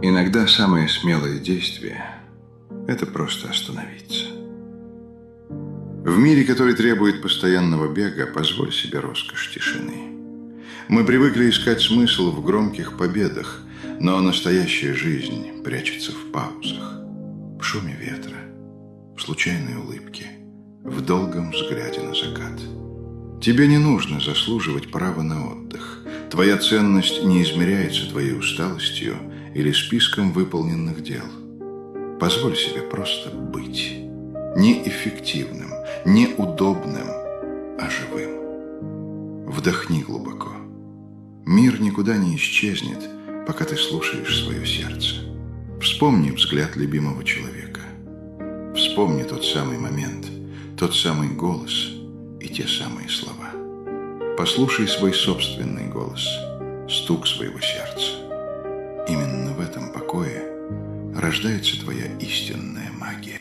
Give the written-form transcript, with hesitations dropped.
Иногда самое смелое действие – это просто остановиться. В мире, который требует постоянного бега, позволь себе роскошь тишины. Мы привыкли искать смысл в громких победах, но настоящая жизнь прячется в паузах, в шуме ветра, в случайной улыбке, в долгом взгляде на закат. Тебе не нужно заслуживать права на отдых. Твоя ценность не измеряется твоей усталостью или списком выполненных дел. Позволь себе просто быть. Неэффективным, неудобным, а живым. Вдохни глубоко. Мир никуда не исчезнет, пока ты слушаешь свое сердце. Вспомни взгляд любимого человека. Вспомни тот самый момент, тот самый голос и те самые слова. Послушай свой собственный голос, стук своего сердца. Именно в этом покое рождается твоя истинная магия.